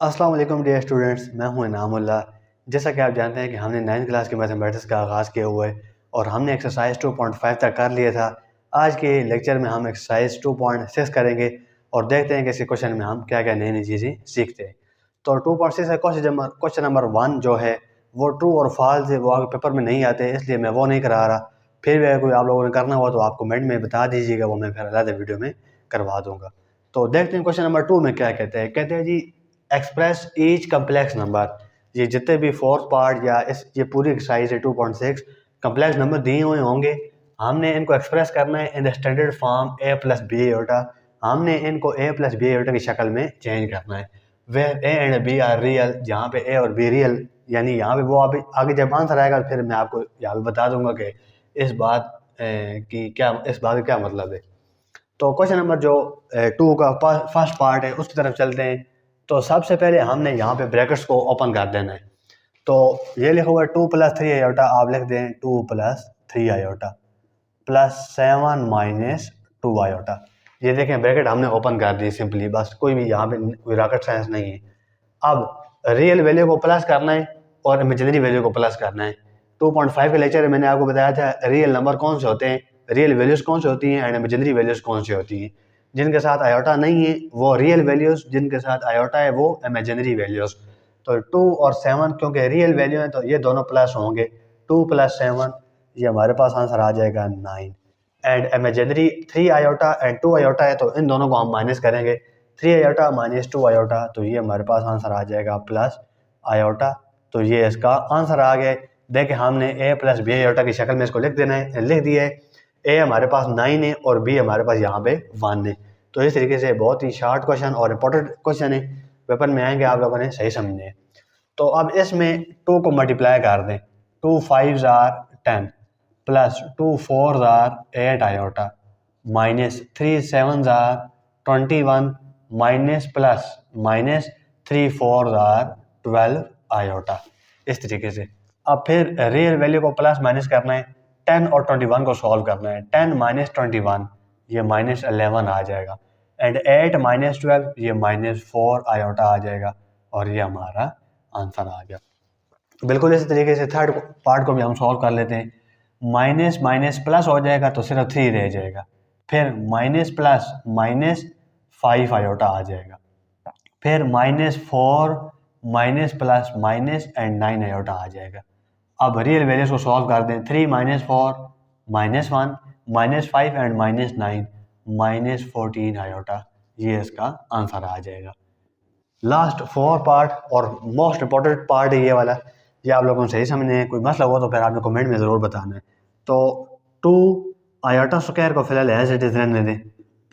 अस्सलाम वालेकुम dear students, मैं हूं इनामुल्लाह। जैसा कि आप जानते हैं कि हमने 9th क्लास के मैथमेटिक्स का आगाज़ किया हुआ है और हमने एक्सरसाइज 2.5 तक कर लिया था। आज के लेक्चर में हम एक्सरसाइज 2.6 करेंगे और देखते हैं कि इस क्वेश्चन में हम क्या क्या नई नई चीज़ें सीखते हैं। तो 2.6 का क्वेश्चन नंबर 1 जो है वो ट्रू और फॉल्स है, वो आगे पेपर में नहीं आते, इसलिए मैं वो नहीं करा रहा। फिर भी अगर कोई आप लोगों ने करना हुआ तो आप कमेंट में बता दीजिएगा, वो मैं फिर अलग वीडियो में करवा दूंगा। तो देखते हैं क्वेश्चन नंबर 2 में क्या कहते हैं जी, एक्सप्रेस ईच कम्प्लेक्स नंबर। ये जितने भी फोर्थ पार्ट या ये पूरी एक्सरसाइज है 2.6 कम्प्लेक्स नंबर दिए हुए होंगे, हमने इनको एक्सप्रेस करना है in the standard form a plus b iota. हमने इनको ए प्लस बी आयोटा की शक्ल में चेंज करना है। Where a and b are real, जहाँ पे ए और बी रियल, यानी यहाँ पे वो अभी आगे जब आंसर आएगा फिर मैं आपको यहाँ बता दूंगा कि इस बात इस बात का क्या मतलब है। तो क्वेश्चन नंबर जो 2 का फर्स्ट पार्ट है उसकी तरफ चलते हैं। तो सबसे पहले हमने यहाँ पे ब्रैकेट्स को ओपन कर देना है। तो ये लिखा हुआ है 2 प्लस 3 आयोटा, आप लिख दें 2 plus 3 iota plus 7 minus 2 iota. ये देखें ब्रैकेट हमने ओपन कर दी सिंपली, बस कोई भी यहाँ पे कोई रॉकेट साइंस नहीं है। अब रियल वैल्यू को प्लस करना है और इमेजिनरी वैल्यू को प्लस करना है। 2.5 के लेक्चर में मैंने आपको बताया था रियल नंबर कौन से होते हैं, रियल वैल्यूज कौन सी होती हैं एंड इमेजिनरी वैल्यूज कौन सी होती हैं। जिनके साथ आयोटा नहीं है वो रियल वैल्यूज, जिनके साथ आयोटा है वो इमेजिनरी वैल्यूज। तो 2 और 7 क्योंकि रियल वैल्यू है तो ये दोनों प्लस होंगे। 2 प्लस 7, ये हमारे पास आंसर आ जाएगा 9। And imaginary 3 iota and 2 iota है तो इन दोनों को हम माइनस करेंगे। 3 आयोटा माइनस 2 आयोटा, तो ये हमारे पास आंसर आ जाएगा प्लस आयोटा। तो ये इसका आंसर आ गया। देखिए हमने ए प्लस बी आयोटा की शक्ल में इसको लिख दिया है। ए हमारे पास 9 है और बी हमारे पास यहाँ पे 1 है। तो इस तरीके से बहुत ही शॉर्ट क्वेश्चन और इम्पोर्टेंट क्वेश्चन है, पेपर में आएंगे, आप लोगों ने सही समझने हैं। तो अब इसमें 2 को मल्टीप्लाई कर दें। 2 5 are 10 plus 2 4 are 8 iota minus 3 7 are 21 minus plus minus 3 4 are 12 iota. इस तरीके से अब फिर रियल वैल्यू को प्लस माइनस करना है। 10 और 21 को सॉल्व करना है। 10 माइनस 21, ये माइनस 11 आ जाएगा एंड 8 माइनस 12, ये माइनस 4 आयोटा आ जाएगा और ये हमारा आंसर आ गया। बिल्कुल इसी तरीके से थर्ड पार्ट को भी हम सॉल्व कर लेते हैं। माइनस माइनस प्लस हो जाएगा तो सिर्फ 3 रह जाएगा। फिर माइनस प्लस माइनस 5 आयोटा आ जाएगा। फिर minus 4 minus plus minus and 9 iota आ जाएगा। अब रियल वैल्यूज को सॉल्व कर दें। 3 minus 4 minus 1 minus 5 and minus 9 minus 14 iota, ये इसका आंसर आ जाएगा। लास्ट 4 पार्ट और मोस्ट इंपॉर्टेंट पार्ट है ये वाला, ये आप लोगों को सही समझने हैं। कोई मसला हुआ तो फिर आपने कमेंट में ज़रूर बताना है। तो 2 आयोटा स्क्वायर को फिलहाल एज इट इज़ रहने दें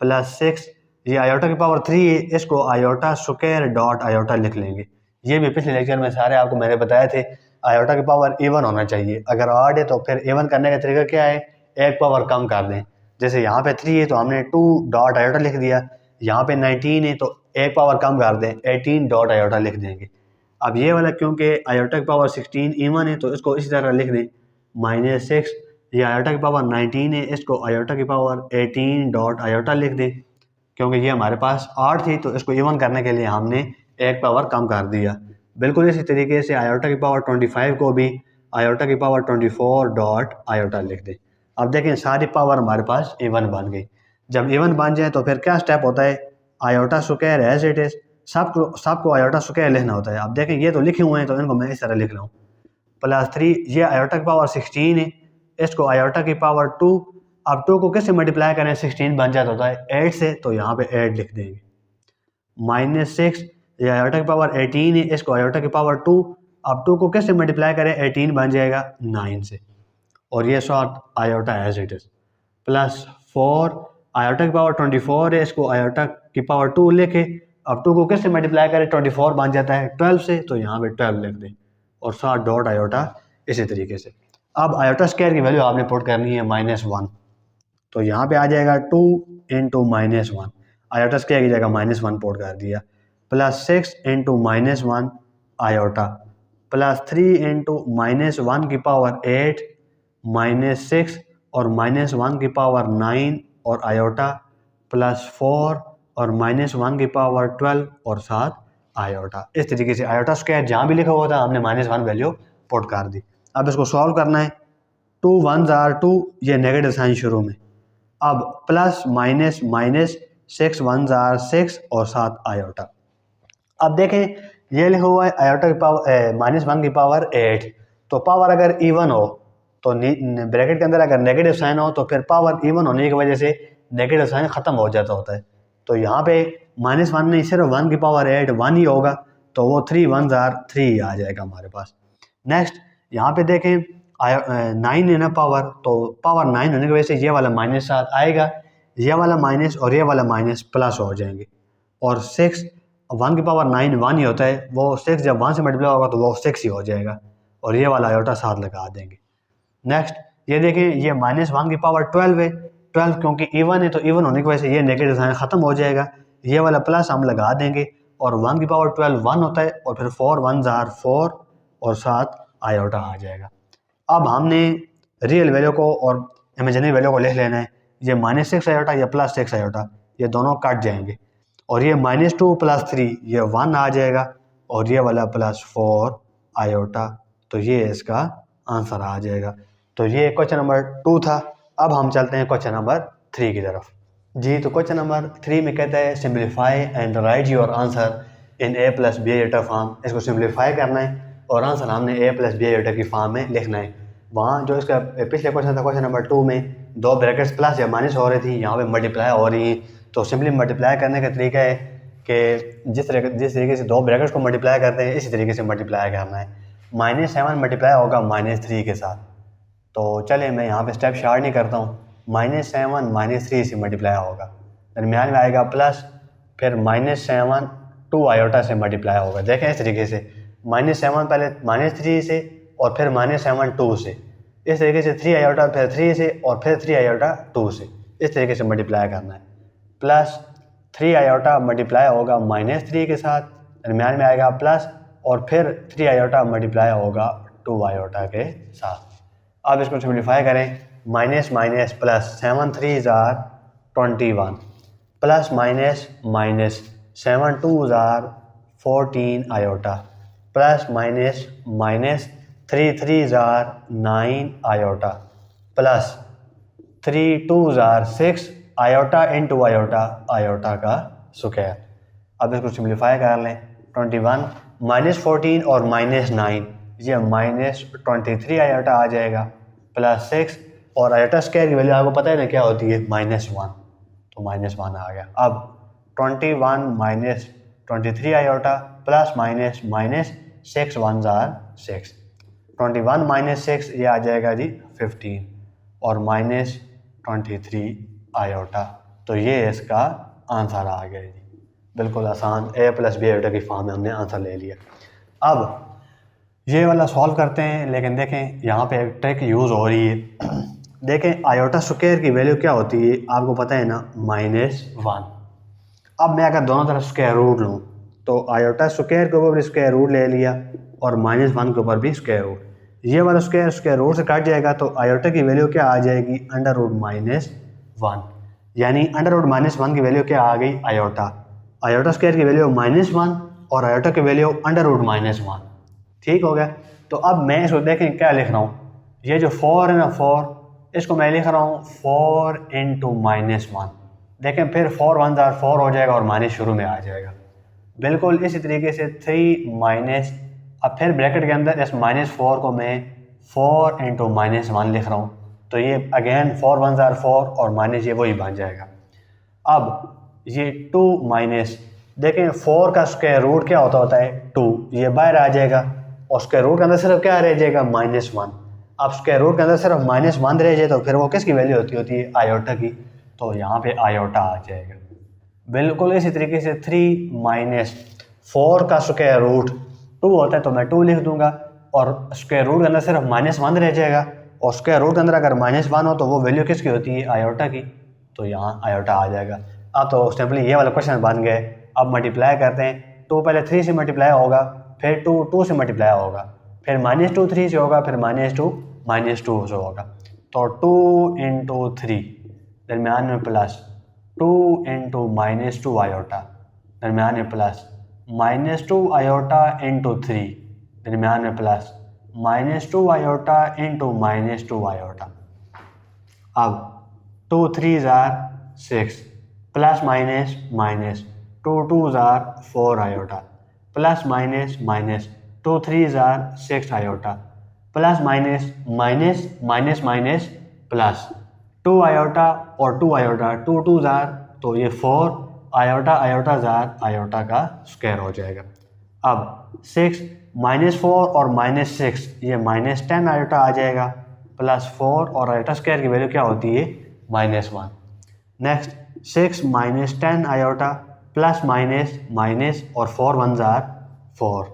प्लस 6, ये आयोटा की पावर 3 है, इसको आयोटा स्क्वायर डॉट आयोटा लिख लेंगे। ये भी पिछले लेक्चर में सारे आपको मैंने बताए थे, आयोटा की पावर इवन होना चाहिए। अगर ऑड है तो फिर इवन करने का तरीका क्या है, एक पावर कम कर दें। जैसे यहाँ पे 3 है तो हमने 2 डॉट आयोटा लिख दिया। यहाँ पे 19 है तो एक पावर कम कर दें, 18 डॉट आयोटा लिख देंगे। अब ये वाला क्योंकि आयोटा की पावर 16 इवन है तो इसको इसी तरह लिख दें माइनस 6। ये आयोटा की पावर 19 है, इसको आयोटा की पावर 18 डॉट आयोटा लिख दें। क्योंकि ये हमारे पास 8 थी तो इसको इवन करने के लिए हमने एक पावर कम कर दिया। बिल्कुल इसी तरीके से आयोटा की पावर 25 को भी आयोटा की पावर 24 डॉट आयोटा लिख दें। अब देखें सारी पावर हमारे पास इवन बन गई। जब इवन बन जाए तो फिर क्या स्टेप होता है, iota square as it is, सबको आयोटा स्क्वायर लिखना होता है। अब देखें ये तो लिखे हुए हैं तो इनको मैं इस तरह लिख रहा हूँ प्लस 3, ये आयोटा की पावर 16 है, इसको आयोटा की पावर 2। अब 2 को किससे मल्टीप्लाई करें 16 बन जाता होता है 8 से, तो यहाँ पे 8 लिख देंगे। माइनस 6, ये आयोटा की पावर 18 है, इसको आयोटा की पावर 2। अब 2 को किससे मल्टीप्लाई करें 18 बन जाएगा 9 से, और ये short iota as it is plus 4, iota की पावर 24 है, इसको आयोटा की पावर 2 लिखे। अब 2 को किससे मल्टीप्लाई करें 24 बन जाता है 12 से, तो यहाँ पे 12 लिख दें और साथ डॉट आयोटा इसी तरीके से। अब आयोटा स्क्वायर की वैल्यू आपने पुट करनी है -1, तो यहाँ पे आ जाएगा 2 इंटू -1, आयोटा स्क्वायर की जगह -1 पुट कर दिया, plus 6 into -1 iota plus 3 into -1 की पावर 8 -6 और -1 की पावर 9 और आयोटा प्लस 4 और -1 की पावर 12 और साथ आयोटा। इस तरीके से आयोटा स्क्वायर जहाँ भी लिखा हुआ था हमने -1 वैल्यू पुट कर दी। अब इसको सॉल्व करना है। 2 1s are 2, ये नेगेटिव साइन शुरू में। अब plus minus minus 6 1s are 6 और 7 आयोटा। अब देखें ये लिखा हुआ है आयोटा की पावर -1 की पावर 8, तो पावर अगर इवन हो तो ब्रैकेट के अंदर अगर नेगेटिव साइन हो तो फिर पावर इवन होने की वजह से नेगेटिव साइन ख़त्म हो जाता होता है। तो यहाँ पे -1 नहीं, सिर्फ 1 की पावर 8 1 ही होगा, तो वो 3 1s are 3 आ जाएगा हमारे पास। नेक्स्ट यहाँ पे देखें 9 है ना पावर, तो पावर 9 होने की वजह से ये वाला -7 आएगा, ये वाला माइनस और ये वाला माइनस प्लस हो जाएंगे। और 6 1 की पावर 9 1 ही होता है, वो 6 जब 1 से मल्टीप्लाई होगा तो वो 6 ही हो जाएगा, और ये वाला आयोटा 7 लगा देंगे। नेक्स्ट ये देखें ये -1 की पावर 12 है, 12 क्योंकि इवन है तो इवन होने की वजह से ये नेगेटिव साइन ख़त्म हो जाएगा, ये वाला प्लस हम लगा देंगे, और 1 की पावर 12 1 होता है, और फिर 4 1s are 4 और 7 आयोटा आ जाएगा। अब हमने रियल वैल्यू को और इमेजिनरी वैल्यू को लिख लेना है। ये -6 आयोटा या +6 आयोटा ये दोनों कट जाएंगे, और ये -2 + 3 ये 1 आ जाएगा, और ये वाला +4 आयोटा, तो ये इसका आंसर आ जाएगा। तो ये क्वेश्चन नंबर 2 था। अब हम चलते हैं क्वेश्चन नंबर 3 की तरफ। जी, तो क्वेश्चन नंबर 3 में कहता है simplify and right your answer in a + b iota form. इसको सिंप्लीफाई करना है और आंसर हमने a + b आयोटा की फॉर्म में लिखना है। वहाँ जो इसका पिछले क्वेश्चन था क्वेश्चन नंबर 2 में 2 ब्रैकेट्स प्लस या माइनस हो रही थी, यहाँ पे मल्टीप्लाई हो रही हैं, तो सिंपली मल्टीप्लाई करने का तरीका है कि जिस तरीके से 2 ब्रैकेट्स को मल्टीप्लाई करते हैं इसी तरीके से मल्टीप्लाई करना है। -7 मल्टीप्लाई होगा -3 के साथ, तो चलिए मैं यहाँ पे स्टेप स्टार्ट नहीं करता हूँ। -7 -3 से मल्टीप्लाई होगा, दरमियान में आएगा प्लस, फिर -7 2 आयोटा से मल्टीप्लाई होगा। देखें इस तरीके से -7 पहले -3 से और फिर -7 2 से, इस तरीके से 3 आयोटा फिर 3 से और फिर 3 आयोटा 2 से, इस तरीके से मल्टीप्लाई करना है। प्लस 3 आयोटा मल्टीप्लाई होगा -3 के साथ, दरमियान में आएगा प्लस, और फिर 3 आयोटा मल्टीप्लाई होगा 2 आयोटा के साथ। अब इसको सिम्प्लीफाई करें, minus minus plus 7 3s are 21 plus minus minus 7 2s are 14 iota plus minus minus 3 3s are 9 iota plus 3 2s are 6 iota into iota, iota का स्क्वायर। अब इसको सिम्प्लीफाई कर लें, 21 -14 और -9 ये -23 आयोटा आ जाएगा, प्लस 6 और आयोटा स्क्वायर की वैल्यू आपको पता है ना क्या होती है, -1, तो -1 आ गया। अब 21 minus 23 iota plus minus minus 6 1s are 6, 21 minus 6 ये आ जाएगा जी 15 और -23 आयोटा, तो ये इसका आंसर आ गया जी। बिल्कुल आसान, a + b आयोटा की फॉर्म में हमने आंसर ले लिया। अब ये वाला सॉल्व करते हैं, लेकिन देखें यहाँ पे एक ट्रिक यूज़ हो रही है। देखें आयोटा स्क्वायर की वैल्यू क्या होती है आपको पता है ना, -1। अब मैं अगर दोनों तरफ स्क्वायर रूट लूँ तो आयोटा स्क्वायर के ऊपर भी स्क्वायर रूट ले लिया और -1 के ऊपर भी स्क्वायर रूट, ये वाला स्क्वायर रूट से कट जाएगा, तो आयोटा की वैल्यू क्या आ जाएगी, √-1, यानी √-1 की वैल्यू क्या आ गई, आयोटा। आयोटा स्क्वायर की वैल्यू -1 और आयोटा की वैल्यू √-1, ठीक हो गया। तो अब मैं इसको देखें क्या लिख रहा हूँ, ये जो 4 है ना 4, इसको मैं लिख रहा हूँ 4 × -1। देखें फिर 4 1s are 4 हो जाएगा और माइनस शुरू में आ जाएगा। बिल्कुल इसी तरीके से 3 माइनस, अब फिर ब्रैकेट के अंदर इस -4 को मैं 4 × -1 लिख रहा हूँ, तो ये अगेन 4 1s are 4 और माइनस ये वही बन जाएगा। अब ये 2 माइनस, देखें 4 का स्क्वायर रूट क्या होता है 2, ये बाहर आ जाएगा और स्क्वायर रूट के अंदर सिर्फ क्या रह जाएगा, -1। अब स्क्वायर रूट के अंदर सिर्फ -1 रह जाए तो फिर वो किसकी वैल्यू होती है, आयोटा की, तो यहाँ पे आयोटा आ जाएगा। बिल्कुल इसी तरीके से 3 माइनस 4 का स्क्वायर रूट 2 होता है तो मैं 2 लिख दूंगा, और स्क्वायर रूट के अंदर सिर्फ -1 रह जाएगा, और स्क्वायर रूट के अंदर अगर -1 हो तो वो वैल्यू किसकी होती है, आयोटा की, तो यहाँ आयोटा आ जाएगा। अब तो सिंपली ये वाला क्वेश्चन बन गए। अब मल्टीप्लाई करते हैं, 2 पहले 3 से मल्टीप्लाई होगा, फिर 2 से मल्टीप्लाई होगा, फिर -2 3 से होगा, फिर -2 से होगा, तो 2 × 3 दरमियान में प्लस, 2 × -2 आयोटा दरमियान में प्लस, -2 आयोटा इंटू 3, दरमियान में प्लस, -2 आयोटा इंटू -2 आयोटा। अब 2 3 are 6, plus minus minus, 2 2 are 4 iota, plus minus minus, 2 3 are 6 iota, plus minus minus minus minus plus, 2 iota और 2 आयोटा, 2 2 आर, तो ये 4 आयोटा आयोटा जार iota का स्क्वायर हो जाएगा। अब 6 -4 और -6, ये -10 आयोटा आ जाएगा, प्लस 4 और आयोटा स्क्वायर की वैल्यू क्या होती है -1। Next 6 -10 iota plus minus minus और 4 1 जार 4।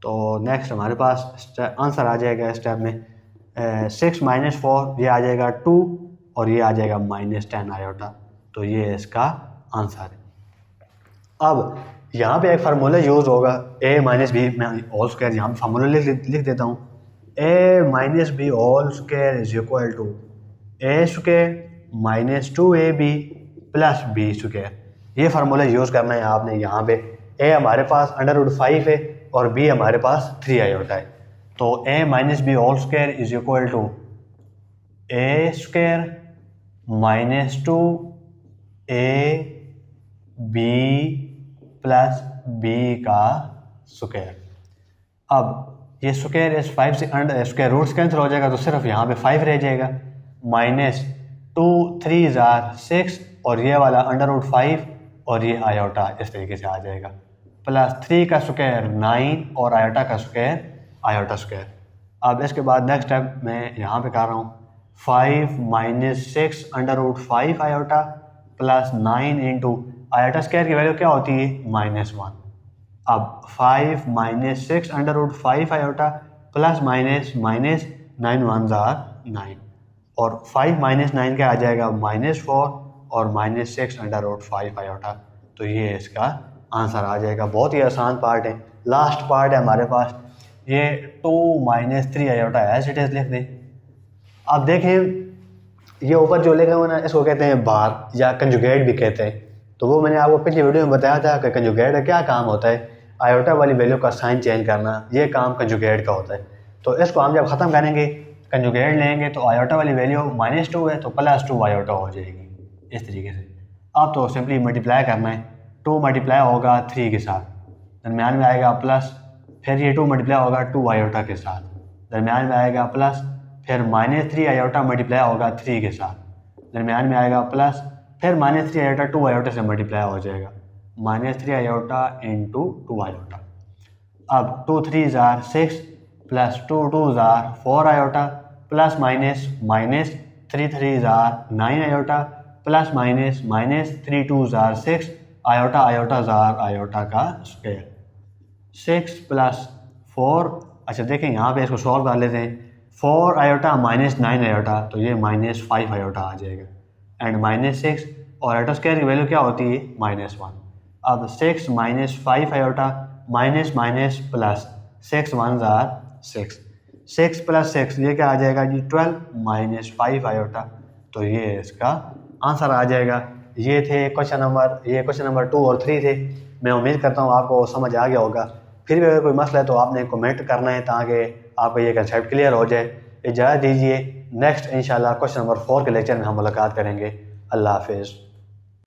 तो नेक्स्ट हमारे पास आंसर आ जाएगा इस स्टेप में 6 -4, ये आ जाएगा 2 और ये आ जाएगा -10 आयोटा। तो ये इसका आंसर है। अब यहाँ पे एक फार्मूला यूज़ होगा a माइनस बी, मैं होल स्क्वायर यहाँ पे फार्मूला लिख देता हूँ। a minus b whole square is equal to a square minus 2ab plus b square. ये फार्मूला यूज़ करना है आपने। यहाँ पे a हमारे पास √5 है और b हमारे पास 3 आयोटा है। तो a minus b whole square is equal to a square minus 2ab plus b का स्क्वायर। अब ये स्क्वायर इस 5 से स्क्वायर रूट्स कैंसिल हो जाएगा, तो सिर्फ यहाँ पे 5 रह जाएगा। -2 3 आर 6 और ये वाला √5 और ये आयोटा इस तरीके से आ जाएगा, प्लस 3 का स्क्वायर 9 और आयोटा का स्क्वायर आयोटा स्क्वायर। अब इसके बाद नेक्स्ट स्टेप मैं यहाँ पे कर रहा हूँ 5 - 6 √5 iota plus 9 into iota square की वैल्यू क्या होती है -1। अब 5 - 6 √5 iota plus minus minus 9 1 jar 9 और 5 - 9 क्या आ जाएगा -4 और -6 √5 आयोटा। तो ये इसका आंसर आ जाएगा। बहुत ही आसान पार्ट है। लास्ट पार्ट है हमारे पास, ये 2 - 3 आयोटा एज इट इज लिख दें। अब देखें ये ऊपर जो लिखा हुआ ना, इसको कहते हैं बार या कंजुगेट भी कहते हैं। तो वो मैंने आपको पिछली वीडियो में बताया था कि कंजुगेट का क्या काम होता है, आयोटा वाली वैल्यू का साइन चेंज करना, ये काम कंजुगेट का होता है। तो इसको हम जब ख़त्म करेंगे कंजुगेट लेंगे तो आयोटा वाली वैल्यू -2 है तो +2 आयोटा हो जाएगी इस तरीके से। अब तो सिंपली मल्टीप्लाई करना है, 2 मल्टीप्लाई होगा 3 के साथ, दरमियान में आएगा प्लस, फिर ये 2 मल्टीप्लाई होगा 2 आयोटा के साथ, दरमियान में आएगा प्लस, फिर -3 आयोटा मल्टीप्लाई होगा 3 के साथ, दरमियान में आएगा प्लस, फिर -3 आयोटा 2 आयोटा से मल्टीप्लाई हो जाएगा, -3 आयोटा इंटू 2 आयोटा। अब 2 3 are 6 plus 2 2 are 4 iota plus minus minus 3 3 are 9 iota plus minus minus 3 2 are 6 iota iota जार आयोटा का स्क्वायर। 6 प्लस 4, अच्छा देखें यहाँ पे इसको सॉल्व कर लेते हैं। 4 आयोटा -9 आयोटा, तो ये -5 आयोटा आ जाएगा, एंड -6 और आयोटा स्क्वायर की वैल्यू क्या होती है -1। अब 6 - 5 iota minus minus plus 6 1 are 6, 6 प्लस 6 ये क्या आ जाएगा जी 12 - 5 आयोटा। तो ये इसका आंसर आ जाएगा। ये थे क्वेश्चन नंबर 2 और 3 थे। मैं उम्मीद करता हूँ आपको समझ आ गया होगा। फिर भी अगर कोई मसला है तो आपने कमेंट करना है ताकि आपको ये कंसेप्ट क्लियर हो जाए। इजाज़त दीजिए, नेक्स्ट इंशाल्लाह क्वेश्चन नंबर 4 के लेक्चर में हम मुलाकात करेंगे। अल्लाह हाफिज़।